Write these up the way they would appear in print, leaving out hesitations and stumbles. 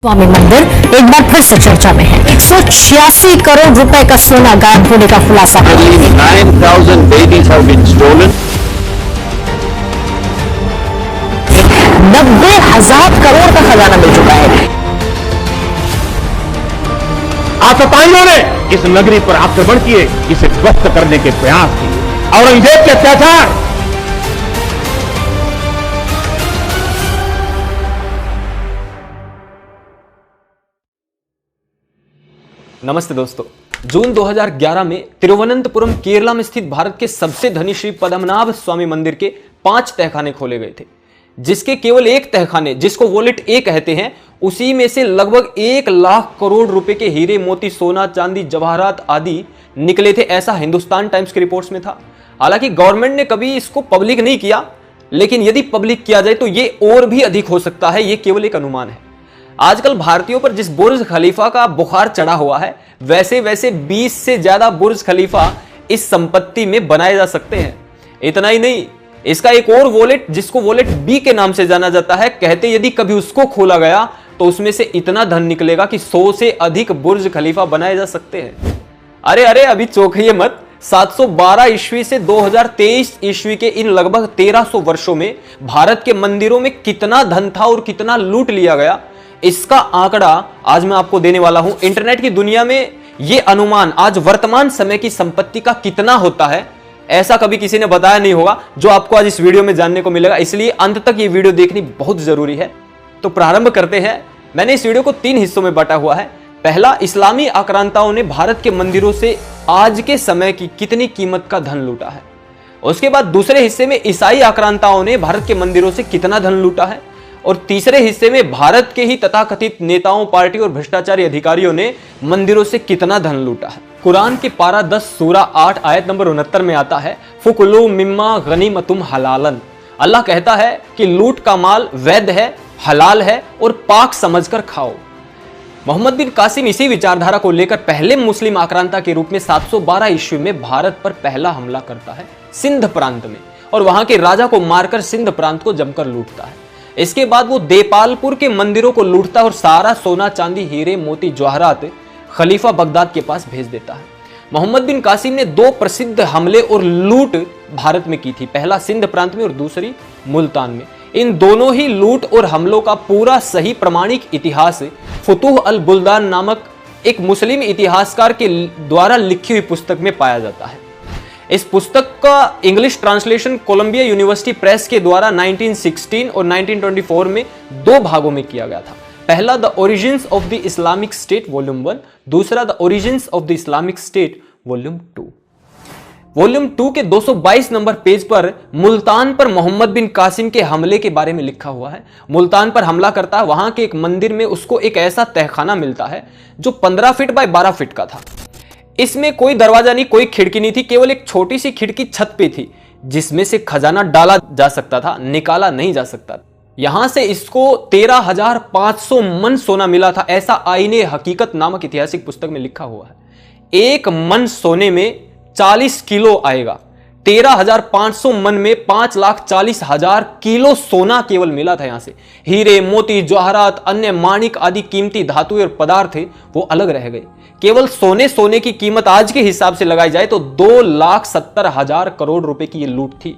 स्वामी मंदिर एक बार फिर से चर्चा में है। 186 करोड़ रुपए का सोना गायब होने का खुलासा। 9,000 babies have been stolen. 90,000 crore का खजाना मिल चुका है। आतताइयों ने इस नगरी पर आक्रमण किए, इसे ध्वस्त करने के प्रयास किए। औरंगजेब के अत्याचार, नमस्ते दोस्तों। जून 2011 में तिरुवनंतपुरम केरला में स्थित भारत के सबसे धनी श्री पद्मनाभ स्वामी मंदिर के 5 तहखाने खोले गए थे, जिसके केवल एक तहखाने, जिसको वॉलेट ए कहते हैं, उसी में से लगभग 1 लाख करोड़ रुपए के हीरे मोती सोना चांदी जवाहरात आदि निकले थे, ऐसा हिंदुस्तान टाइम्स की रिपोर्ट्स में था। हालांकि गवर्नमेंट ने कभी इसको पब्लिक नहीं किया, लेकिन यदि पब्लिक किया जाए तो ये और भी अधिक हो सकता है, ये केवल एक अनुमान है। आजकल भारतीयों पर जिस बुर्ज खलीफा का बुखार चढ़ा हुआ है, वैसे वैसे 20 से ज्यादा बुर्ज खलीफा इस संपत्ति में बनाए जा सकते हैं। इतना ही नहीं, इसका एक और वॉलेट, जिसको वॉलेट बी के नाम से जाना जाता है, कहते यदि कभी उसको खोला गया तो उसमें से इतना धन निकलेगा कि 100 से अधिक बुर्ज खलीफा बनाए जा सकते हैं। अरे अरे अभी चौंकिए मत। 712 ईस्वी से 2023 ईस्वी के इन लगभग 1300 वर्षों में भारत के मंदिरों में कितना धन था और कितना लूट लिया गया, इसका आंकड़ा आज मैं आपको देने वाला हूं। इंटरनेट की दुनिया में यह अनुमान आज वर्तमान समय की संपत्ति का कितना होता है, ऐसा कभी किसी ने बताया नहीं होगा, जो आपको आज इस वीडियो में जानने को मिलेगा। इसलिए अंत तक यह वीडियो देखनी बहुत जरूरी है। तो प्रारंभ करते हैं। मैंने इस वीडियो को 3 हिस्सों में बांटा हुआ है। पहला, इस्लामी आक्रांताओं ने भारत के मंदिरों से आज के समय की कितनी कीमत का धन लूटा है। उसके बाद दूसरे हिस्से में ईसाई आक्रांताओं ने भारत के मंदिरों से कितना धन लूटा है। और तीसरे हिस्से में भारत के ही तथाकथित नेताओं, पार्टी और भ्रष्टाचारी अधिकारियों ने मंदिरों से कितना धन लूटा है। कुरान की पारा 10 सूरा 8 आयत नंबर 69 में आता है, फुकुलू मिम्मा गनीमतुम हलालन। अल्लाह कहता है कि लूट का माल वैध है, हलाल है और पाक समझकर खाओ। मोहम्मद बिन कासिम इसी विचारधारा को लेकर पहले मुस्लिम आक्रांता के रूप में 712 ईस्वी में भारत पर पहला हमला करता है सिंध प्रांत में, और वहां के राजा को मारकर सिंध प्रांत को जमकर लूटता है। इसके बाद वो देपालपुर के मंदिरों को लूटता है और सारा सोना चांदी हीरे मोती जवाहरात खलीफा बगदाद के पास भेज देता है। मोहम्मद बिन कासिम ने 2 प्रसिद्ध हमले और लूट भारत में की थी, पहला सिंध प्रांत में और दूसरी मुल्तान में। इन दोनों ही लूट और हमलों का पूरा सही प्रमाणिक इतिहास फुतूह अल बुल्दान नामक एक मुस्लिम इतिहासकार के द्वारा लिखी हुई पुस्तक में पाया जाता है। इस पुस्तक का English translation Columbia University Press के द्वारा 1916 और 1924 में 2 भागों में किया गया था। पहला, the origins of the Islamic state volume 1, दूसरा the origins of the Islamic state volume 2। Volume 2 के 222 नंबर पेज पर मुल्तान पर मोहम्मद बिन कासिम के हमले के बारे में लिखा हुआ है। मुल्तान पर हमला करता है, वहां के एक मंदिर में उसको एक ऐसा तहखाना मिलता है जो 15 फीट बाय 12 फीट का था। इसमें कोई दरवाजा नहीं, कोई खिड़की नहीं थी, केवल एक छोटी सी खिड़की छत पे थी, जिसमें से खजाना डाला जा सकता था, निकाला नहीं जा सकता। यहां से इसको 13,500 मन सोना मिला था, ऐसा आईने हकीकत नामक ऐतिहासिक पुस्तक में लिखा हुआ है। 1 मन सोने में 40 किलो आएगा। 13,500 मन में 5,40,000 किलो सोना केवल मिला था। यहां से हीरे मोती जवाहरात अन्य माणिक आदि कीमती धातु और पदार्थ थे, वो अलग रह गए। केवल सोने की कीमत आज के हिसाब से लगाई जाए तो 2,70,000 करोड़ रुपए की ये लूट थी।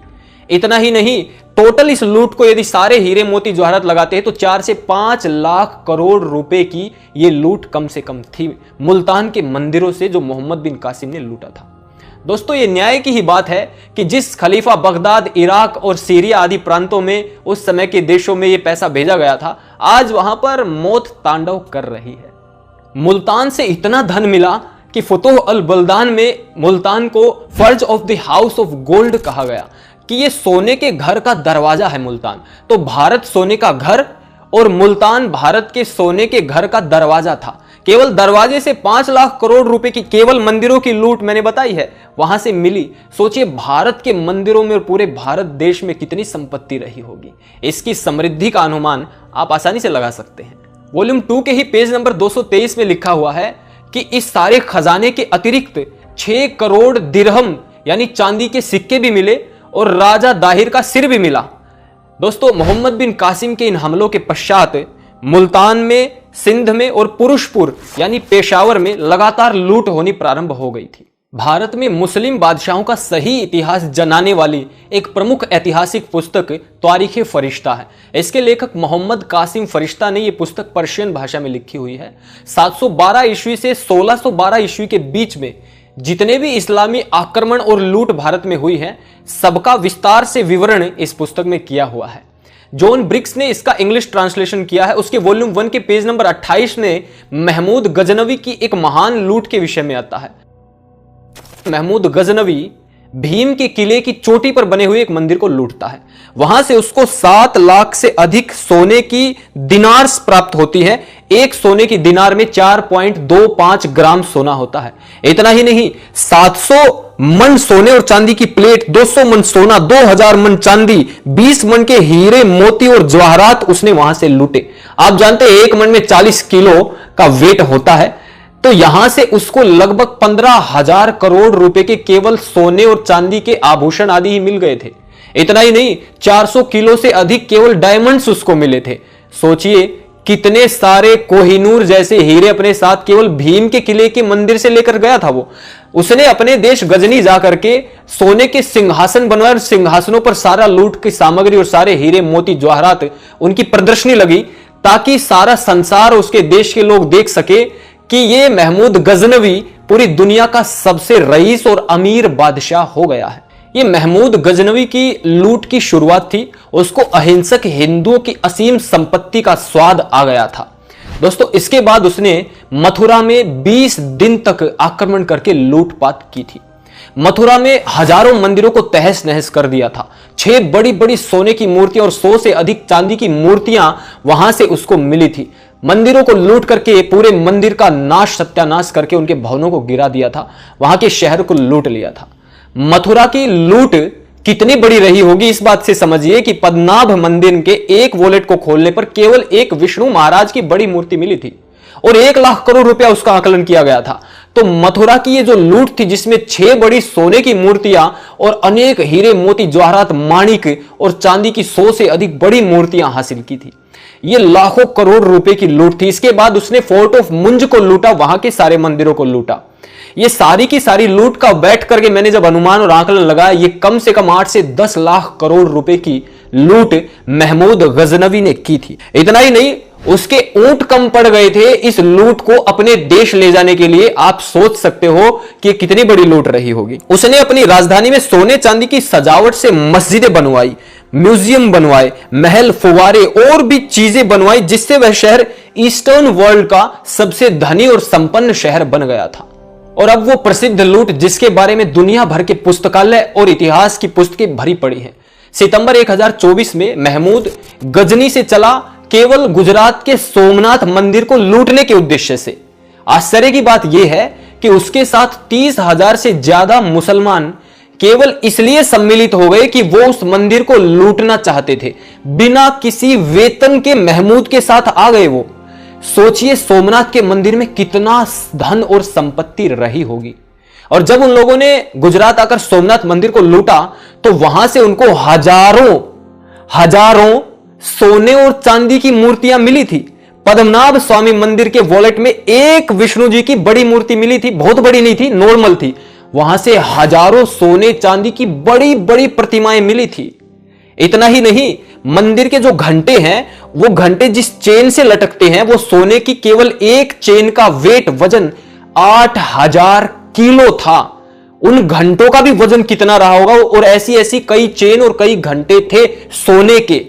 इतना ही नहीं, टोटल इस लूट को यदि सारे हीरे मोती जवाहरात लगाते हैं तो 4 से 5 लाख करोड़ रुपए की ये लूट कम से कम थी, मुल्तान के मंदिरों से जो मोहम्मद बिन कासिम ने लूटा था। दोस्तों, ये न्याय की ही बात है कि जिस खलीफा बगदाद, इराक और सीरिया आदि प्रांतों में उस समय के देशों में यह पैसा भेजा गया था, आज वहां पर मौत तांडव कर रही है। मुल्तान से इतना धन मिला कि फुतूह अल बुल्दान में मुल्तान को फर्ज of the house of gold कहा गया, कि ये सोने के घर का दरवाजा है मुल्तान। तो भारत सोने का घर और मुल्तान भारत के सोने के घर का दरवाजा था। केवल दरवाजे से 5 लाख करोड़ रुपए की केवल मंदिरों की लूट मैंने बताई है, वहां से मिली। सोचिए भारत के मंदिरों में और पूरे भारत देश में कितनी संपत्ति रही होगी। इसकी समृद्धि का अनुमान आप आसानी से लगा सकते हैं। वॉल्यूम 2 के ही पेज नंबर 223 में लिखा हुआ है कि इस सारे खजाने के अतिरिक्त 6 करोड़ दिरहम यानी चांदी के सिक्के भी मिले और राजा दाहिर का सिर भी मिला। दोस्तों, मोहम्मद बिन कासिम के इन हमलों के पश्चात मुल्तान में, सिंध में और पुरुषपुर यानी पेशावर में लगातार लूट होनी प्रारंभ हो गई थी। भारत में मुस्लिम बादशाहों का सही इतिहास जनाने वाली एक प्रमुख ऐतिहासिक पुस्तक तारीख फरिश्ता है। इसके लेखक मोहम्मद कासिम फरिश्ता ने यह पुस्तक पर्शियन भाषा में लिखी हुई है। 712 ईस्वी से 1612 ईस्वी के बीच में जितने भी इस्लामी आक्रमण और लूट भारत में हुई है, सबका विस्तार से विवरण इस पुस्तक में किया हुआ है। जॉन ब्रिक्स ने इसका इंग्लिश ट्रांसलेशन किया है। उसके वॉल्यूम 1 के पेज नंबर 28 में महमूद गजनवी की एक महान लूट के विषय में आता है। महमूद गजनवी भीम के किले की चोटी पर बने हुए एक मंदिर को लूटता है। वहां से उसको 7 लाख से अधिक सोने की दिनार्स प्राप्त होती है। एक सोने की दिनार में 4.25 ग्राम सोना होता है। इतना ही नहीं, 700 मन सोने और चांदी की प्लेट, 200 मन सोना, 2000 मन चांदी, 20 मन के हीरे, मोती और जवाहरात उसने वहां से लूटे। आप जानते हैं 1 मन में 40 किलो का वेट होता है, तो यहां से उसको लगभग 15,000 करोड़ रुपए के केवल सोने और चांदी के आभूषण आदि ही मिल गए थे। इतना ही नहीं, 400 किलो से अधिक केवल डायमंड्स उसको मिले थे। सोचिए कितने सारे कोहिनूर जैसे हीरे अपने साथ केवल भीम के किले के मंदिर से लेकर गया था वो। उसने अपने देश गजनी जाकर के सोने के सिंहासन बनवाए और सिंहासनों पर सारा लूट की सामग्री और सारे हीरे, मोती, जवाहरात उनकी प्रदर्शनी लगी, ताकि सारा संसार, उसके देश के लोग देख सके कि ये महमूद गजनवी पूरी दुनिया का सबसे रईस और अमीर बादशाह हो गया है। ये महमूद गजनवी की लूट की शुरुआत थी। उसको अहिंसक हिंदुओं की असीम संपत्ति का स्वाद आ गया था। दोस्तों, इसके बाद उसने मथुरा में 20 दिन तक आक्रमण करके लूटपाट की थी। मथुरा में हजारों मंदिरों को तहस नहस कर दिया था। 6 बड़ी बड़ी सोने की मूर्तियां और 100 से अधिक चांदी की मूर्तियां वहां से उसको मिली थी। मंदिरों को लूट करके पूरे मंदिर का नाश सत्यानाश करके उनके भवनों को गिरा दिया था। वहां के शहर को लूट लिया था। मथुरा की लूट कितनी बड़ी रही होगी इस बात से समझिए कि पद्मनाभ मंदिर के एक वॉलेट को खोलने पर केवल एक विष्णु महाराज की बड़ी मूर्ति मिली थी और 1 लाख करोड़ रुपया उसका आकलन किया गया था। तो मथुरा की ये जो लूट थी, जिसमें 6 बड़ी सोने की मूर्तियां और अनेक हीरे, मोती, जवाहरात, माणिक और चांदी की 100 से अधिक बड़ी मूर्तियां हासिल की थी, ये लाखों करोड़ रुपए की लूट थी। इसके बाद उसने फोर्ट ऑफ मुंज को लूटा, वहां के सारे मंदिरों को लूटा। ये सारी की सारी लूट का बैठ करके मैंने जब अनुमान और आकलन लगाया, ये कम से कम 8 से 10 लाख करोड़ रुपए की लूट महमूद गजनवी ने की थी। इतना ही नहीं, उसके ऊंट कम पड़ गए थे इस लूट को अपने देश ले जाने के लिए। आप सोच सकते हो कि कितनी बड़ी लूट रही होगी। उसने अपनी राजधानी में सोने चांदी की सजावट से मस्जिदें बनवाई, म्यूजियम बनवाए, महल, फुवारे और भी चीजें बनवाई, जिससे वह शहर ईस्टर्न वर्ल्ड का सबसे धनी और संपन्न शहर बन गया था। और अब वो प्रसिद्ध लूट, जिसके बारे में दुनिया भर के पुस्तकालय और इतिहास की पुस्तकें भरी पड़ी हैं। सितंबर 1024 में महमूद गजनी से चला केवल गुजरात के सोमनाथ मंदिर को लूटने के उद्देश्य से। आश्चर्य की बात यह है कि उसके साथ 30,000 से ज्यादा मुसलमान केवल इसलिए सम्मिलित हो गए कि वो उस मंदिर को लूटना चाहते थे। बिना किसी वेतन के महमूद के साथ आ गए वो। सोचिए सोमनाथ के मंदिर में कितना धन और संपत्ति रही होगी। और जब उन लोगों ने गुजरात आकर सोमनाथ मंदिर को लूटा, तो वहां से उनको हजारों सोने और चांदी की मूर्तियां मिली थी। पद्मनाभ स्वामी मंदिर के वॉलेट में एक विष्णु जी की बड़ी मूर्ति मिली थी, बहुत बड़ी नहीं थी, नॉर्मल थी। वहां से हजारों सोने चांदी की बड़ी बड़ी प्रतिमाएं मिली थी। इतना ही नहीं, मंदिर के जो घंटे हैं, वो घंटे जिस चेन से लटकते हैं, वो सोने की केवल एक चेन का वेट, वजन 8,000 किलो था। उन घंटों का भी वजन कितना रहा होगा। और ऐसी ऐसी कई चेन और कई घंटे थे सोने के।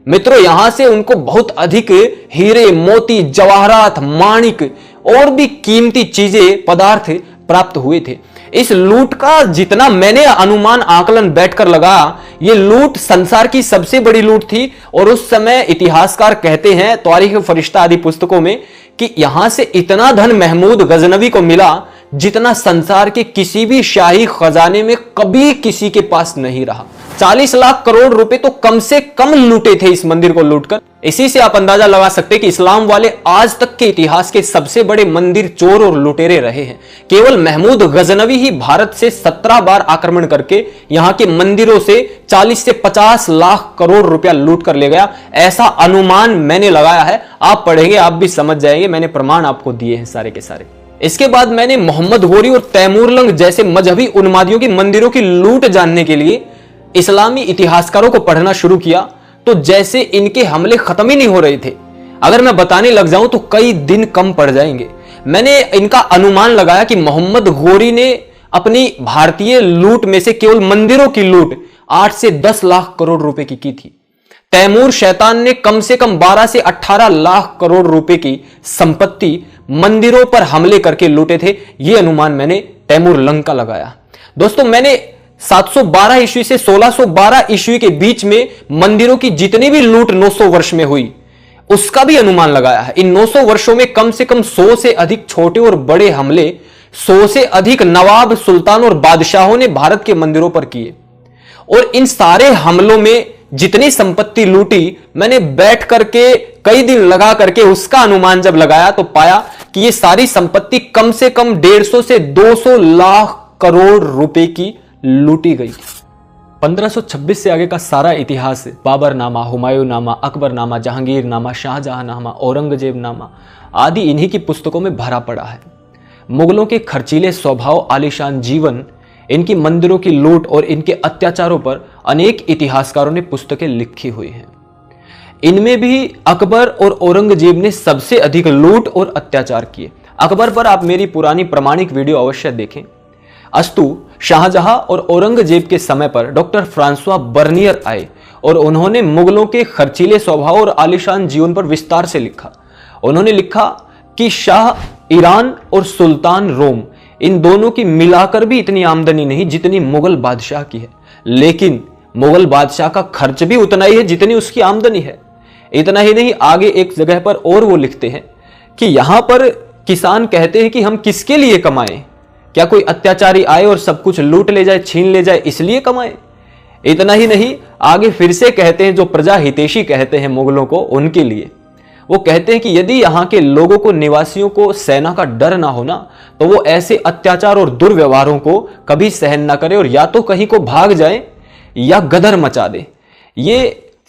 मित्रों, यहां से उनको बहुत अधिक हीरे, मोती, जवाहरात, माणिक और भी कीमती चीजें, पदार्थ प्राप्त हुए थे। इस लूट का जितना मैंने अनुमान आकलन बैठकर लगाया, यह लूट संसार की सबसे बड़ी लूट थी। और उस समय इतिहासकार कहते हैं तारीख फरिश्ता आदि पुस्तकों में कि यहां से इतना धन महमूद गजनवी को मिला जितना संसार के किसी भी शाही खजाने में कभी किसी के पास नहीं रहा। 40 लाख करोड़ रुपए तो कम से कम लूटे थे इस मंदिर को लूटकर। इसी से आप अंदाजा लगा सकते हैं कि इस्लाम वाले आज तक के इतिहास के सबसे बड़े मंदिर चोर और लुटेरे रहे हैं। केवल महमूद गजनवी ही भारत से 17 बार आक्रमण करके यहां के मंदिरों से 40 से 50 लाख करोड़ रुपया लूट कर ले गया। ऐसा अनुमान मैंने लगाया है, आप पढ़ेंगे आप भी समझ जाएंगे, मैंने प्रमाण आपको दिए हैं सारे के सारे। इसके बाद मैंने मोहम्मद गोरी और तैमूरलंग जैसे मजहबी उन्मादियों की मंदिरों की लूट जानने के लिए इस्लामी इतिहासकारों को पढ़ना शुरू किया, तो जैसे इनके हमले खत्म ही नहीं हो रहे थे। अगर मैं बताने लग जाऊं तो कई दिन कम पड़ जाएंगे। मैंने इनका अनुमान लगाया कि मोहम्मद गोरी ने अपनी भारतीय लूट में से केवल मंदिरों की लूट 8 से 10 लाख करोड़ रुपए की थी। तैमूर शैतान ने कम से कम 12 से 18 लाख करोड़ रुपए की संपत्ति मंदिरों पर हमले करके लूटे थे। यह अनुमान मैंने तैमूरलंग का लगाया। दोस्तों, मैंने 712 ईस्वी से 1612 ईस्वी के बीच में मंदिरों की जितनी भी लूट 900 वर्ष में हुई उसका भी अनुमान लगाया है। इन 900 वर्षों में कम से कम 100 से अधिक छोटे और बड़े हमले 100 से अधिक नवाब, सुल्तान और बादशाहों ने भारत के मंदिरों पर किए। और इन सारे हमलों में जितनी संपत्ति लूटी, मैंने बैठ करके कई दिन लगा करके उसका अनुमान जब लगाया तो पाया कि यह सारी संपत्ति कम से कम 150 से 200 लाख करोड़ रुपए की लूटी गई। 1526 से आगे का सारा इतिहास बाबरनामा, हुमायूंनामा, अकबरनामा, जहांगीरनामा, शाहजहांनामा, औरंगजेबनामा आदि इन्हीं की पुस्तकों में भरा पड़ा है। मुगलों के खर्चीले स्वभाव, आलीशान जीवन, इनकी मंदिरों की लूट और इनके अत्याचारों पर अनेक इतिहासकारों ने पुस्तकें लिखी हुई हैं। इनमें भी अकबर और औरंगजेब ने सबसे अधिक लूट और अत्याचार किए। अकबर पर आप मेरी पुरानी प्रमाणिक वीडियो अवश्य देखें। अस्तु शाहजहां और औरंगजेब के समय पर डॉक्टर फ्रांसवा बर्नियर आए और उन्होंने मुगलों के खर्चीले स्वभाव और आलीशान जीवन पर विस्तार से लिखा। उन्होंने लिखा कि शाह ईरान और सुल्तान रोम, इन दोनों की मिलाकर भी इतनी आमदनी नहीं जितनी मुगल बादशाह की है, लेकिन मुगल बादशाह का खर्च भी उतना ही है जितनी उसकी आमदनी है। इतना ही नहीं, आगे एक जगह पर और वो लिखते हैं कि यहां पर किसान कहते हैं कि हम किसके लिए कमाएं, क्या कोई अत्याचारी आए और सब कुछ लूट ले जाए, छीन ले जाए, इसलिए कमाएं। इतना ही नहीं, आगे फिर से कहते हैं, जो प्रजा हितैषी कहते हैं मुगलों को, उनके लिए वो कहते हैं कि यदि यहां के लोगों को, निवासियों को सेना का डर ना होना तो वो ऐसे अत्याचार और दुर्व्यवहारों को कभी सहन ना करे और या तो कहीं को भाग जाए या गदर मचा दे। ये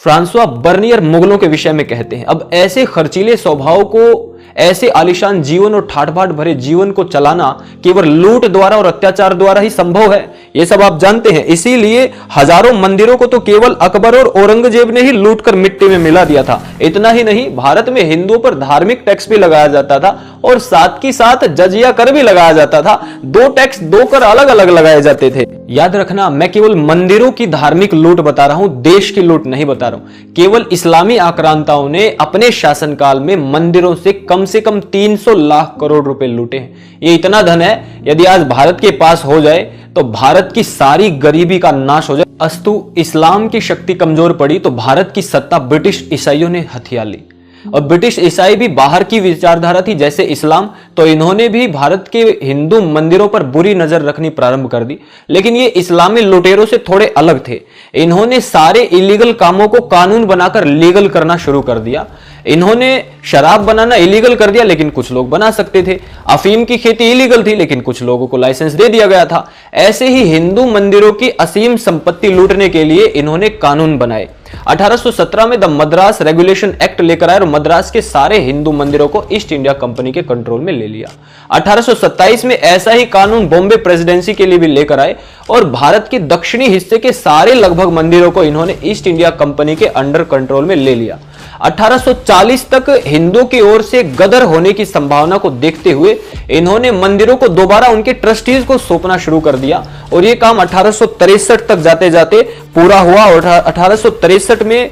फ्रांसवा बर्नियर मुगलों के विषय में कहते हैं। अब ऐसे खर्चीले स्वभाव को, ऐसे आलीशान जीवन और ठाट बाट भरे जीवन को चलाना केवल लूट द्वारा और अत्याचार द्वारा ही संभव है, ये सब आप जानते हैं। इसीलिए हजारों मंदिरों को तो केवल अकबर और औरंगजेब ने ही लूट कर मिट्टी में मिला दिया था। इतना ही नहीं, भारत में हिंदुओं पर धार्मिक टैक्स भी लगाया जाता था और साथ ही साथ जजिया कर भी लगाया जाता था। 2 टैक्स, 2 कर अलग अलग लगाए जाते थे। याद रखना, मैं केवल मंदिरों की धार्मिक लूट बता रहा हूं, देश की लूट नहीं बता रहा हूं। केवल इस्लामी आक्रांताओं ने अपने शासनकाल में मंदिरों से कम 300 लाख करोड़ रुपए लूटे हैं। ये इतना धन है, यदि आज भारत के पास हो जाए तो भारत की सारी गरीबी का नाश हो जाए। अस्तु इस्लाम की शक्ति कमजोर पड़ी तो भारत की सत्ता ब्रिटिश ईसाइयों ने हथिया ली। और ब्रिटिश ईसाई भी बाहर की विचारधारा थी जैसे इस्लाम, तो इन्होंने भी भारत के हिंदू मंदिरों पर बुरी नजर रखनी प्रारंभ कर दी। लेकिन ये इस्लामी लुटेरों से थोड़े अलग थे। इन्होंने सारे इलीगल कामों को कानून बनाकर लीगल करना शुरू कर दिया। इन्होंने शराब बनाना इलीगल कर दिया, लेकिन कुछ लोग बना सकते थे। अफीम की खेती इलीगल थी, लेकिन कुछ लोगों को लाइसेंस दे दिया गया था। ऐसे ही हिंदू मंदिरों की असीम संपत्ति लूटने के लिए इन्होंने कानून बनाए। 1817 में द मद्रास रेगुलेशन एक्ट लेकर आए और मद्रास के सारे हिंदू मंदिरों को ईस्ट इंडिया कंपनी के कंट्रोल में ले लिया। 1827 में ऐसा ही कानून बॉम्बे प्रेसिडेंसी के लिए भी लेकर आए और भारत के दक्षिणी हिस्से के सारे लगभग मंदिरों को इन्होंने ईस्ट इंडिया कंपनी के अंडर कंट्रोल में ले लिया। 1840 तक हिंदुओं की ओर से गदर होने की संभावना को देखते हुए इन्होंने मंदिरों को दोबारा उनके ट्रस्टीज को सौंपना शुरू कर दिया और यह काम 1863 तक जाते जाते पूरा हुआ। और 1863 में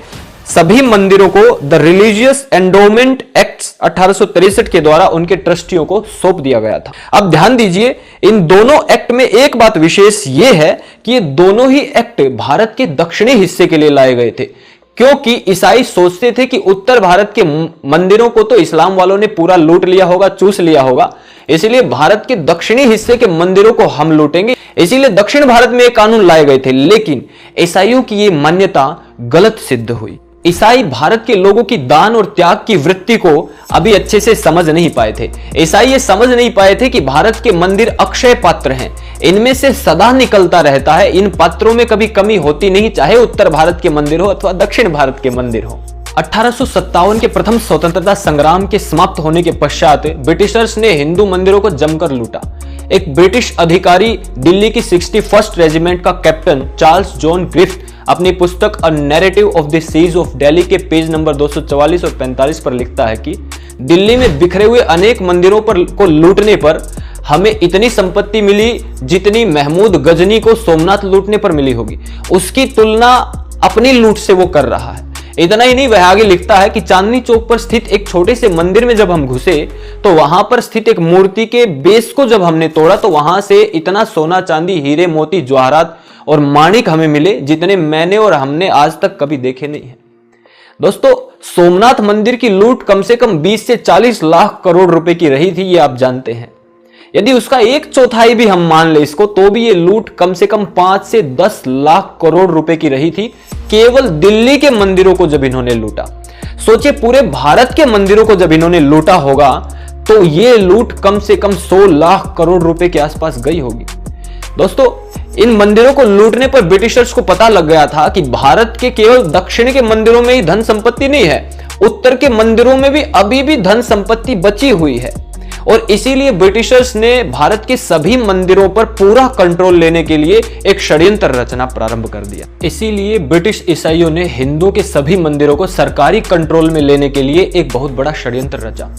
सभी मंदिरों को द रिलीजियस एंडोमेंट एक्ट्स 1863 के द्वारा उनके ट्रस्टियों को सौंप दिया गया था। अब ध्यान दीजिए, इन दोनों एक्ट में एक बात विशेष यह है कि ये दोनों ही एक्ट भारत के दक्षिणी हिस्से के लिए लाए गए थे। क्योंकि ईसाई सोचते थे कि उत्तर भारत के मंदिरों को तो इस्लाम वालों ने पूरा लूट लिया होगा, चूस लिया होगा, इसलिए भारत के दक्षिणी हिस्से के मंदिरों को हम लूटेंगे। इसीलिए दक्षिण भारत में एक कानून लाए गए थे, लेकिन ईसाइयों की यह मान्यता गलत सिद्ध हुई। ईसाई भारत के लोगों की दान और त्याग की वृत्ति को अभी अच्छे से समझ नहीं पाए थे। ईसाई ये समझ नहीं पाए थे कि भारत के मंदिर अक्षय पात्र हैं, इनमें से सदा निकलता रहता है, इन पात्रों में कभी कमी होती नहीं, चाहे उत्तर भारत के मंदिर हो अथवा दक्षिण भारत के मंदिर हो। 1857 के प्रथम स्वतंत्रता संग्राम के समाप्त होने के पश्चात ब्रिटिशर्स ने हिंदू मंदिरों को जमकर लूटा। एक ब्रिटिश अधिकारी दिल्ली की 61st रेजिमेंट का कैप्टन चार्ल्स जॉन ग्रिफ्थ अपनी पुस्तक a narrative of the siege of Delhi के पेज नंबर 244 और 45 पर लिखता है कि दिल्ली में बिखरे हुए अनेक मंदिरों को लूटने पर हमें इतनी संपत्ति मिली जितनी महमूद गजनी को सोमनाथ लूटने पर मिली होगी। उसकी तुलना अपनी लूट से वो कर रहा है। इतना ही नहीं, वह आगे लिखता है कि चांदनी चौक पर स्थित एक छोटे से मंदिर में जब हम घुसे तो वहां पर स्थित एक मूर्ति के बेस को जब हमने तोड़ा तो वहां से इतना सोना, चांदी, हीरे, मोती, जवाहरात और माणिक हमें मिले जितने मैंने और हमने आज तक कभी देखे नहीं है। दोस्तों, सोमनाथ मंदिर की लूट कम से कम 20 से 40 लाख करोड़ रुपए की रही थी, ये आप जानते हैं। यदि उसका 1/4 भी हम मान ले इसको, तो भी ये लूट कम से कम 5 से 10 लाख करोड़ रुपए की रही थी, केवल दिल्ली के मंदिरों को जब इन्होंने लूटा। सोचिए, पूरे भारत के मंदिरों को जब इन्होंने लूटा होगा तो ये लूट कम से कम 100 लाख करोड़ रुपए के आसपास गई होगी। दोस्तों, इन मंदिरों को लूटने पर ब्रिटिशर्स को पता लग गया था कि भारत के केवल दक्षिण के मंदिरों में ही धन संपत्ति नहीं है, उत्तर के मंदिरों में भी अभी भी धन संपत्ति बची हुई है। और इसीलिए ब्रिटिशर्स ने भारत के सभी मंदिरों पर पूरा कंट्रोल लेने के लिए एक षड्यंत्र रचना प्रारंभ कर दिया। इसीलिए ब्रिटिश ईसाइयों ने हिंदुओं के सभी मंदिरों को सरकारी कंट्रोल में लेने के लिए एक बहुत बड़ा षड्यंत्र रचा।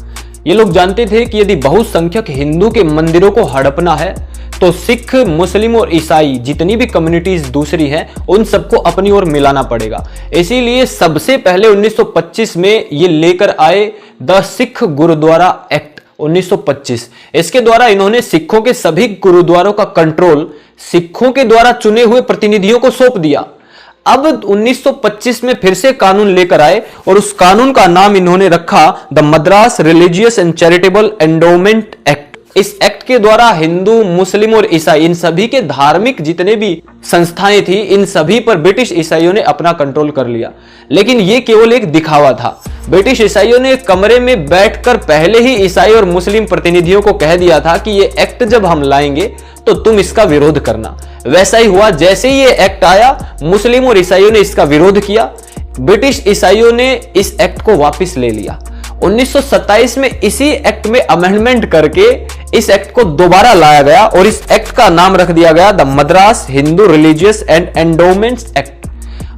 ये लोग जानते थे कि यदि बहुसंख्यक हिंदू के मंदिरों को हड़पना है तो सिख, मुस्लिम और ईसाई जितनी भी कम्युनिटीज दूसरी हैं उन सबको अपनी ओर मिलाना पड़ेगा। इसीलिए सबसे पहले 1925 में ये लेकर आए द सिख गुरुद्वारा एक्ट 1925। इसके द्वारा इन्होंने सिखों के सभी गुरुद्वारों का कंट्रोल सिखों के द्वारा चुने हुए प्रतिनिधियों को सौंप दिया। अब 1925 में फिर से कानून लेकर आए और उस कानून का नाम इन्होंने रखा the Madras religious and charitable endowment act. इस एक्ट के द्वारा हिंदू, मुस्लिम और ईसाई इन सभी के धार्मिक जितने भी संस्थाएं थी, इन सभी पर ब्रिटिश ईसाइयों ने अपना कंट्रोल कर लिया। लेकिन यह केवल एक दिखावा था। ब्रिटिश ईसाइयों ने एक कमरे में बैठकर पहले ही ईसाई और मुस्लिम प्रतिनिधियों को कह दिया था कि यह एक्ट जब हम लाएंगे तो तुम इसका विरोध करना। वैसा ही हुआ, जैसे ही यह एक्ट आया मुस्लिम और ईसाइयों ने इसका विरोध किया। ब्रिटिश ईसाइयों ने इस एक्ट को वापस ले लिया। 1927 में इसी एक्ट में अमेंडमेंट करके इस एक्ट को दोबारा लाया गया और इस एक्ट का नाम रख दिया गया the Madras Hindu religious and endowments act.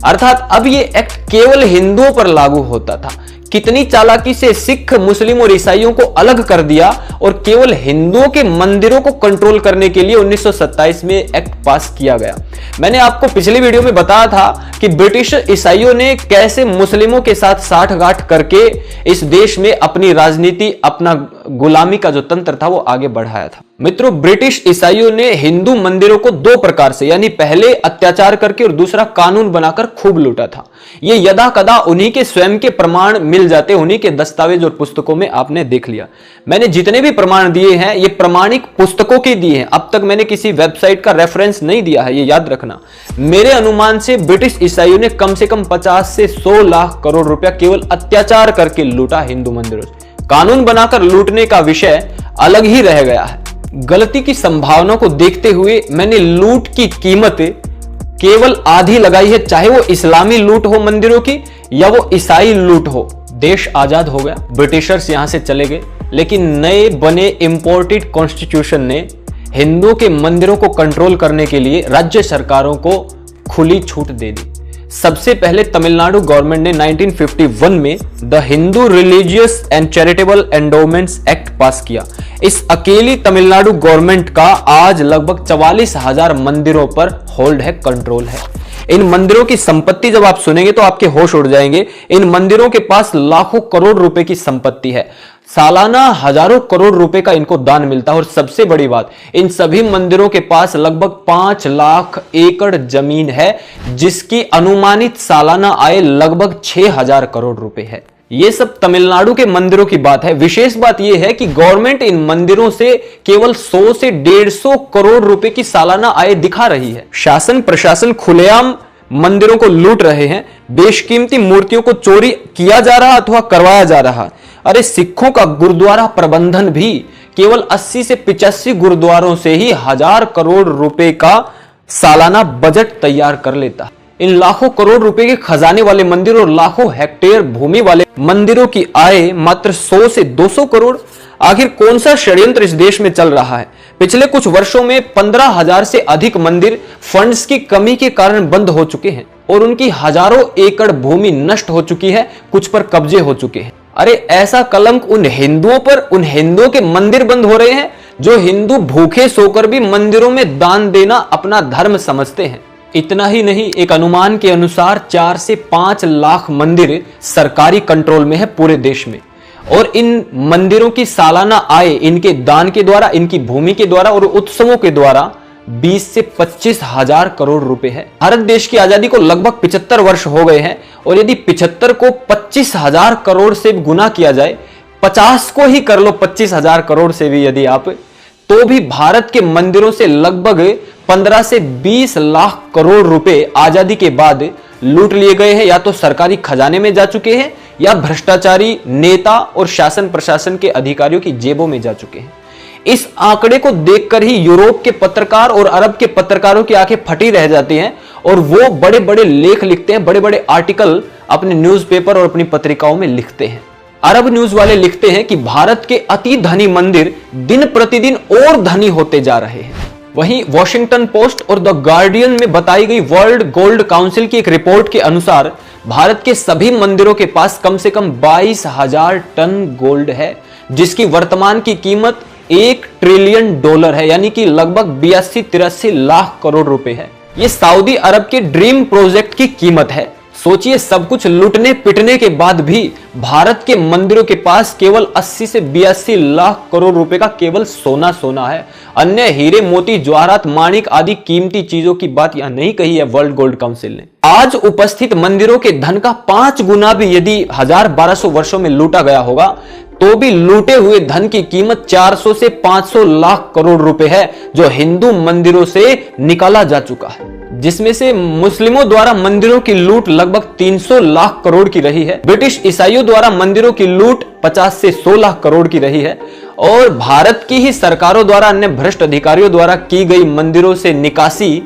अर्थात अब ये एक्ट केवल हिंदुओं पर लागू होता था। कितनी चालाकी से सिख, मुस्लिम और ईसाइयों को अलग कर दिया और केवल हिंदुओं के मंदिरों को कंट्रोल करने के लिए 1927 में एक्ट पास किया गया। मैंने आपको पिछली वीडियो में बताया था कि ब्रिटिश ईसाइयों ने कैसे मुस्लिमों के साथ साठगांठ करके इस देश में अपनी राजनीति, अपना गुलामी का जो तंत्र था वो आगे बढ़ाया था। मित्रों, ब्रिटिश ईसाइयों ने हिंदू मंदिरों को दो प्रकार से, यानी पहले अत्याचार करके और दूसरा कानून बनाकर खूब लूटा था। ये यदा कदा उन्हीं के स्वयं के प्रमाण मिल जाते, उन्हीं के दस्तावेज और पुस्तकों में आपने देख लिया। मैंने जितने भी प्रमाण दिए हैं ये प्रमाणिक पुस्तकों के दिए हैं, अब तक मैंने किसी वेबसाइट का रेफरेंस नहीं दिया है, ये याद रखना। मेरे अनुमान से ब्रिटिश ईसाइयों ने कम से कम 50 से 100 लाख करोड़ रुपया केवल अत्याचार करके लूटा हिंदू मंदिरों से। कानून बनाकर लूटने का विषय अलग ही रह गया है। गलती की संभावना को देखते हुए मैंने लूट की कीमत केवल आधी लगाई है, चाहे वो इस्लामी लूट हो मंदिरों की या वो ईसाई लूट हो। देश आजाद हो गया, ब्रिटिशर्स यहां से चले गए, लेकिन नए बने इंपोर्टेड कॉन्स्टिट्यूशन ने हिंदुओं के मंदिरों को कंट्रोल करने के लिए राज्य सरकारों को खुली छूट दे दी। सबसे पहले तमिलनाडु गवर्नमेंट ने 1951 में the Hindu religious and charitable endowments act पास किया। इस अकेली तमिलनाडु गवर्नमेंट का आज लगभग 44,000 मंदिरों पर होल्ड है, कंट्रोल है। इन मंदिरों की संपत्ति जब आप सुनेंगे तो आपके होश उड़ जाएंगे। इन मंदिरों के पास लाखों करोड़ रुपए की संपत्ति है। सालाना हजारों करोड़ रुपए का इनको दान मिलता है। और सबसे बड़ी बात, इन सभी मंदिरों के पास लगभग 5 लाख एकड़ जमीन है, जिसकी अनुमानित सालाना आय लगभग 6,000 करोड़ रुपए है। ये सब तमिलनाडु के मंदिरों की बात है। विशेष बात यह है कि गवर्नमेंट इन मंदिरों से केवल 100 से 150 करोड़ रुपए की सालाना आय दिखा रही है। शासन प्रशासन खुलेआम मंदिरों को लूट रहे हैं, बेशकीमती मूर्तियों को चोरी किया जा रहा अथवा करवाया जा रहा। अरे सिखों का गुरुद्वारा प्रबंधन भी केवल 80 से 85 गुरुद्वारों से ही 1000 करोड़ रुपए का सालाना बजट तैयार कर लेता। इन लाखों करोड़ रुपए के खजाने वाले मंदिर और लाखों हेक्टेयर भूमि वाले मंदिरों की आय मात्र 100 से 200 करोड़। आखिर कौन सा षड्यंत्र इस देश में चल रहा है? पिछले कुछ वर्षों में 15,000 से अधिक मंदिर फंड्स की कमी के कारण बंद हो चुके हैं और उनकी हजारों एकड़ भूमि नष्ट हो चुकी है, कुछ पर कब्जे हो चुके हैं। अरे ऐसा कलंक उन हिंदुओं पर, उन हिंदुओं के मंदिर बंद हो रहे हैं जो हिंदू भूखे सोकर भी मंदिरों में दान देना अपना धर्म समझते हैं। इतना ही नहीं, एक अनुमान के अनुसार 4 से 5 लाख मंदिर सरकारी कंट्रोल में है पूरे देश में, और इन मंदिरों की सालाना आय इनके दान के द्वारा, इनकी भूमि के द्वारा और उत्सवों के द्वारा 20 से 25,000 करोड़ रुपए है। भारत देश की आजादी को लगभग 75 वर्ष हो गए हैं, और यदि 75 को 25,000 करोड़ से गुना किया जाए, 50 को ही कर लो 25,000 करोड़ से भी यदि आप, तो भी भारत के मंदिरों से लगभग 15 से 20 लाख करोड़ रुपए आजादी के बाद लूट लिए गए हैं, या तो सरकारी खजाने में जा चुके हैं या भ्रष्टाचारी नेता और शासन प्रशासन के अधिकारियों की जेबों में जा चुके हैं। इस आंकड़े को देखकर ही यूरोप के पत्रकार और अरब के पत्रकारों की आंखें फटी रह जाती हैं, और वो बड़े बड़े लेख लिखते हैं, बड़े बड़े आर्टिकल अपने न्यूज़पेपर और अपनी पत्रिकाओं में लिखते हैं। अरब न्यूज वाले लिखते हैं कि भारत के अति धनी मंदिर दिन प्रतिदिन और धनी होते जा रहे हैं। वहीं वॉशिंगटन पोस्ट और द गार्डियन में बताई गई वर्ल्ड गोल्ड काउंसिल की एक रिपोर्ट के अनुसार भारत के सभी मंदिरों के पास कम से कम 22,000 टन गोल्ड है, जिसकी वर्तमान की कीमत $1 ट्रिलियन है, यानी कि लगभग 82-83 लाख करोड़ रुपए है। यह सऊदी अरब के ड्रीम प्रोजेक्ट की कीमत है। सोचिए, सब कुछ लूटने पिटने के बाद भी भारत के मंदिरों के पास केवल 80 से 82 लाख करोड़ रुपए का केवल सोना है। अन्य हीरे मोती जवाहरात माणिक आदि कीमती चीजों की बात यहां नहीं कही है वर्ल्ड गोल्ड काउंसिल ने। आज उपस्थित मंदिरों के धन का 5 गुना भी यदि 1000-1200 वर्षों में लूटा गया होगा, तो भी लूटे हुए धन की कीमत 400 से 500 लाख करोड़ रुपए है, जो हिंदू मंदिरों से निकाला जा चुका है। जिसमें से मुस्लिमों द्वारा मंदिरों की लूट लगभग 300 लाख करोड़ की रही है, ब्रिटिश ईसाइयों द्वारा मंदिरों की लूट 50 से 100 लाख करोड़ की रही है, और भारत की ही सरकारों द्वारा, अन्य भ्रष्ट अधिकारियों द्वारा की गई मंदिरों से निकासी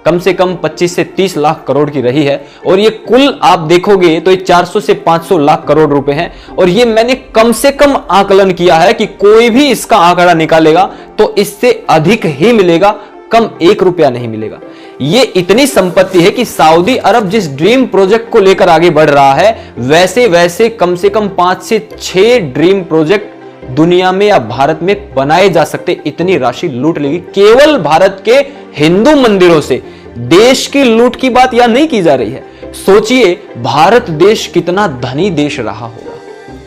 कम से कम 25 से 30 लाख करोड़ की रही है। और ये कुल आप देखोगे तो ये 400 से 500 लाख करोड़ रुपए हैं। और ये मैंने कम से कम आकलन किया है कि कोई भी इसका आंकड़ा निकालेगा तो इससे अधिक ही मिलेगा, कम 1 रुपया नहीं मिलेगा। ये इतनी संपत्ति है कि सऊदी अरब जिस ड्रीम प्रोजेक्ट को लेकर आगे बढ़ रहा है, वैसे वैसे कम से कम 5 से 6 ड्रीम प्रोजेक्ट दुनिया में या भारत में बनाए जा सकते, इतनी राशि लूट लेगी केवल भारत के हिंदू मंदिरों से। देश की लूट की बात यहां नहीं की जा रही है। सोचिए, भारत देश कितना धनी देश रहा होगा।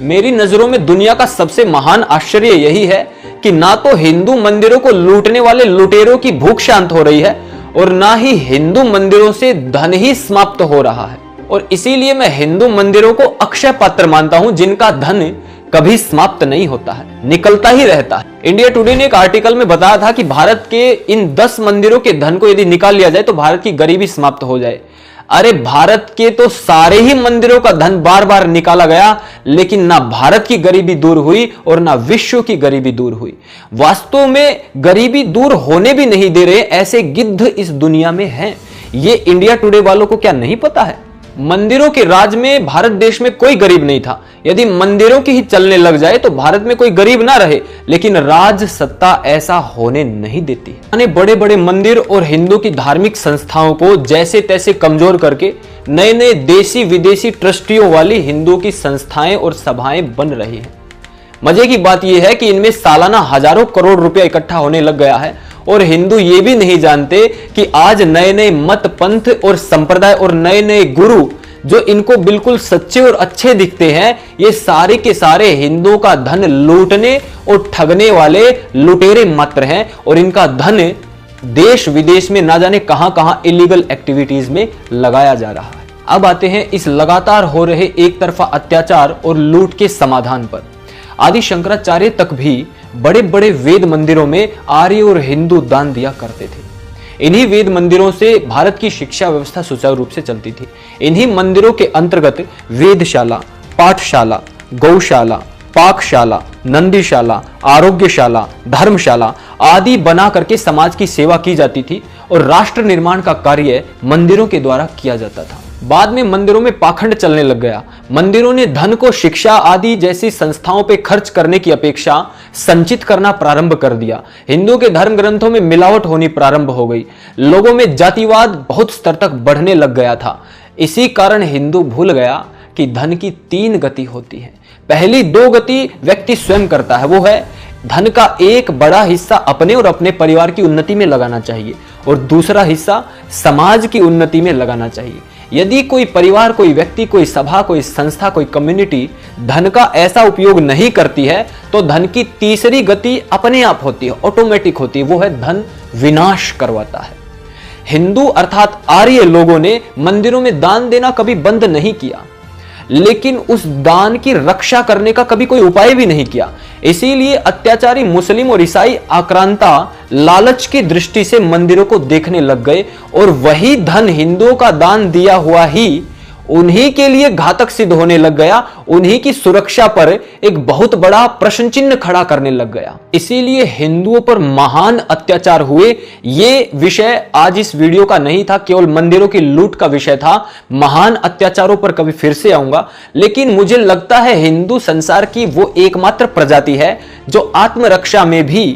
मेरी नजरों में दुनिया का सबसे महान आश्चर्य यही है कि ना तो हिंदू मंदिरों को लूटने वाले लुटेरों की भूख शांत हो रही है, और ना ही हिंदू मंदिरों से धन ही समाप्त हो रहा है। और इसीलिए मैं हिंदू मंदिरों को अक्षय पात्र मानता हूं, जिनका धन कभी समाप्त नहीं होता है, निकलता ही रहता है। इंडिया टुडे ने एक आर्टिकल में बताया था कि भारत के इन 10 मंदिरों के धन को यदि निकाल लिया जाए तो भारत की गरीबी समाप्त हो जाए। अरे भारत के तो सारे ही मंदिरों का धन बार बार निकाला गया, लेकिन ना भारत की गरीबी दूर हुई और ना विश्व की गरीबी दूर हुई। वास्तव में गरीबी दूर होने भी नहीं दे रहे ऐसे गिद्ध इस दुनिया में हैं। ये इंडिया टुडे वालों को क्या नहीं पता है? मंदिरों के राज में भारत देश में कोई गरीब नहीं था। यदि मंदिरों की ही चलने लग जाए तो भारत में कोई गरीब ना रहे, लेकिन राज सत्ता ऐसा होने नहीं देती। बड़े बड़े मंदिर और हिंदू की धार्मिक संस्थाओं को जैसे तैसे कमजोर करके नए नए देशी विदेशी ट्रस्टियों वाली हिंदुओं की संस्थाएं और सभाएं बन रही हैं। मजे की बात यह है कि इनमें सालाना हजारों करोड़ रुपया इकट्ठा होने लग गया है, और हिंदू ये भी नहीं जानते कि आज नए नए मत पंथ और संप्रदाय और नए नए गुरु जो इनको बिल्कुल सच्चे और अच्छे दिखते हैं, ये सारे के सारे हिंदुओं का धन लूटने और ठगने वाले लुटेरे मात्र हैं और इनका धन देश विदेश में ना जाने कहां कहां इलीगल एक्टिविटीज में लगाया जा रहा है। अब आते हैं इस लगातार हो रहे एक तरफा अत्याचार और लूट के समाधान पर। आदि शंकराचार्य तक भी बड़े बड़े वेद मंदिरों में आर्य और हिंदू दान दिया करते थे। इन्हीं वेद मंदिरों से भारत की शिक्षा व्यवस्था सुचारू रूप से चलती थी। इन्हीं मंदिरों के अंतर्गत वेदशाला, पाठशाला, गौशाला, पाकशाला, नंदीशाला, आरोग्यशाला, धर्मशाला आदि बना करके समाज की सेवा की जाती थी और राष्ट्र निर्माण का कार्य मंदिरों के द्वारा किया जाता था। बाद में मंदिरों में पाखंड चलने लग गया। मंदिरों ने धन को शिक्षा आदि जैसी संस्थाओं पे खर्च करने की अपेक्षा संचित करना प्रारंभ कर दिया। हिंदुओं के धर्म ग्रंथों में मिलावट होनी प्रारंभ हो गई। लोगों में जातिवाद बहुत स्तर तक बढ़ने लग गया था। इसी कारण हिंदू भूल गया कि धन की 3 गति होती है। पहली 2 गति व्यक्ति स्वयं करता है, वो है धन का एक बड़ा हिस्सा अपने और अपने परिवार की उन्नति में लगाना चाहिए और दूसरा हिस्सा समाज की उन्नति में लगाना चाहिए। यदि कोई परिवार, कोई व्यक्ति, कोई सभा, कोई संस्था, कोई कम्युनिटी धन का ऐसा उपयोग नहीं करती है तो धन की तीसरी गति अपने आप होती है, ऑटोमेटिक होती है, वो है धन विनाश करवाता है। हिंदू अर्थात आर्य लोगों ने मंदिरों में दान देना कभी बंद नहीं किया, लेकिन उस दान की रक्षा करने का कभी कोई उपाय भी नहीं किया। इसीलिए अत्याचारी मुस्लिम और ईसाई आक्रांता लालच की दृष्टि से मंदिरों को देखने लग गए और वही धन हिंदुओं का दान दिया हुआ ही उन्हीं के लिए घातक सिद्ध होने लग गया, उन्हीं की सुरक्षा पर एक बहुत बड़ा प्रश्न चिन्ह खड़ा करने लग गया। इसीलिए हिंदुओं पर महान अत्याचार हुए। ये विषय आज इस वीडियो का नहीं था, केवल मंदिरों की लूट का विषय था। महान अत्याचारों पर कभी फिर से आऊंगा, लेकिन मुझे लगता है हिंदू संसार की वो एकमात्र प्रजाति है जो आत्मरक्षा में भी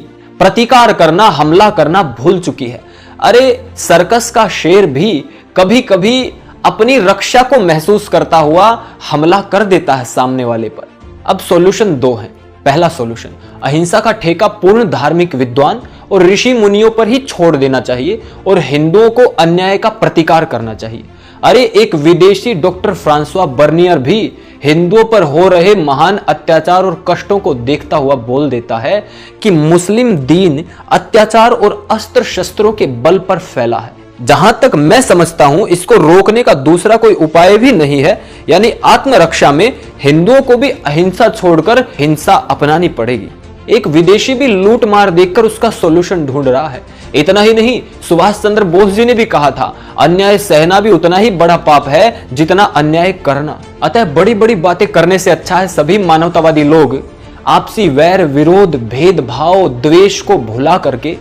प्रतिकार करना, हमला करना भूल चुकी है। अरे सर्कस का शेर भी कभी कभी अपनी रक्षा को महसूस करता हुआ हमला कर देता है सामने वाले पर। अब सॉल्यूशन 2 है। पहला सॉल्यूशन, अहिंसा का ठेका पूर्ण धार्मिक विद्वान और ऋषि मुनियों पर ही छोड़ देना चाहिए और हिंदुओं को अन्याय का प्रतिकार करना चाहिए। अरे एक विदेशी डॉक्टर फ्रांसवा बर्नियर भी हिंदुओं पर हो रहे महान अत्याचार और कष्टों को देखता हुआ बोल देता है कि मुस्लिम दीन अत्याचार और अस्त्र शस्त्रों के बल पर फैला है। जहां तक मैं समझता हूं, इसको रोकने का दूसरा कोई उपाय भी नहीं है, यानी आत्मरक्षा में हिंदुओं को भी अहिंसा छोड़कर हिंसा अपनानी पड़ेगी। एक विदेशी भी लूट मार देखकर उसका सॉल्यूशन ढूंढ रहा है। इतना ही नहीं, सुभाष चंद्र बोस जी ने भी कहा था, अन्याय सहना भी उतना ही बड़ा पाप है जितना अन्याय करना। अतः बड़ी बड़ी बातें करने से अच्छा है सभी मानवतावादी लोग आपसी वैर, विरोध, भेदभाव, द्वेष को भुला करके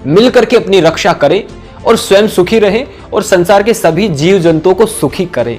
मिल करके अपनी रक्षा करें और स्वयं सुखी रहें और संसार के सभी जीव जंतुओं को सुखी करें।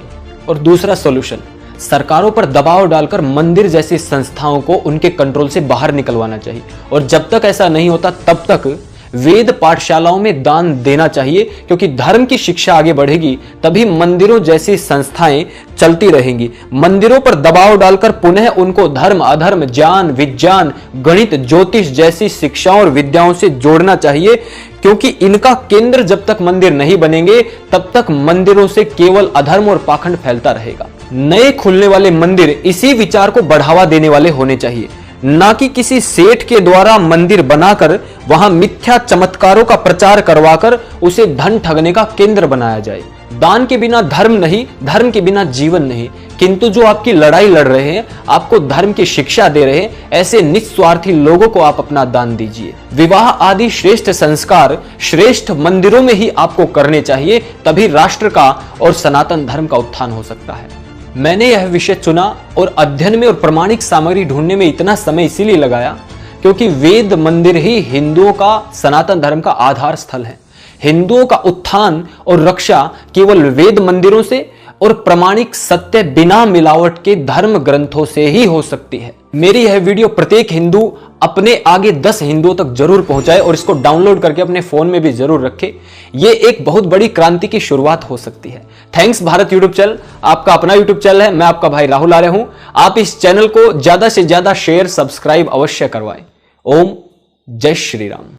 और दूसरा सॉल्यूशन, सरकारों पर दबाव डालकर मंदिर जैसी संस्थाओं को उनके कंट्रोल से बाहर निकलवाना चाहिए और जब तक ऐसा नहीं होता तब तक वेद पाठशालाओं में दान देना चाहिए, क्योंकि धर्म की शिक्षा आगे बढ़ेगी तभी मंदिरों जैसी संस्थाएं चलती रहेंगी। मंदिरों पर दबाव डालकर पुनः उनको धर्म, अधर्म, ज्ञान, विज्ञान, गणित, ज्योतिष जैसी शिक्षाओं और विद्याओं से जोड़ना चाहिए, क्योंकि इनका केंद्र जब तक मंदिर नहीं बनेंगे तब तक मंदिरों से केवल अधर्म और पाखंड फैलता रहेगा। नए खुलने वाले मंदिर इसी विचार को बढ़ावा देने वाले होने चाहिए, ना कि किसी सेठ के द्वारा मंदिर बनाकर वहां मिथ्या चमत्कारों का प्रचार करवाकर उसे धन ठगने का केंद्र बनाया जाए। दान के बिना धर्म नहीं, धर्म के बिना जीवन नहीं। किंतु जो आपकी लड़ाई लड़ रहे हैं, आपको धर्म की शिक्षा दे रहे हैं, ऐसे निस्वार्थी लोगों को आप अपना दान दीजिए। विवाह आदि श्रेष्ठ संस्कार श्रेष्ठ मंदिरों में ही आपको करने चाहिए, तभी राष्ट्र का और सनातन धर्म का उत्थान हो सकता है। मैंने यह विषय चुना और अध्ययन में और प्रमाणिक सामग्री ढूंढने में इतना समय इसीलिए लगाया क्योंकि वेद मंदिर ही हिंदुओं का, सनातन धर्म का आधार स्थल है। हिंदुओं का उत्थान और रक्षा केवल वेद मंदिरों से और प्रमाणिक सत्य बिना मिलावट के धर्म ग्रंथों से ही हो सकती है। मेरी यह वीडियो प्रत्येक हिंदू अपने आगे 10 हिंदुओं तक जरूर पहुंचाए और इसको डाउनलोड करके अपने फोन में भी जरूर रखे। ये एक बहुत बड़ी क्रांति की शुरुआत हो सकती है। थैंक्स भारत यूट्यूब चैनल, आपका अपना यूट्यूब चैनल है। मैं आपका भाई राहुल आर्य हूं। आप इस चैनल को ज्यादा से ज्यादा शेयर, सब्सक्राइब अवश्य करवाएं। ओम जय श्री राम।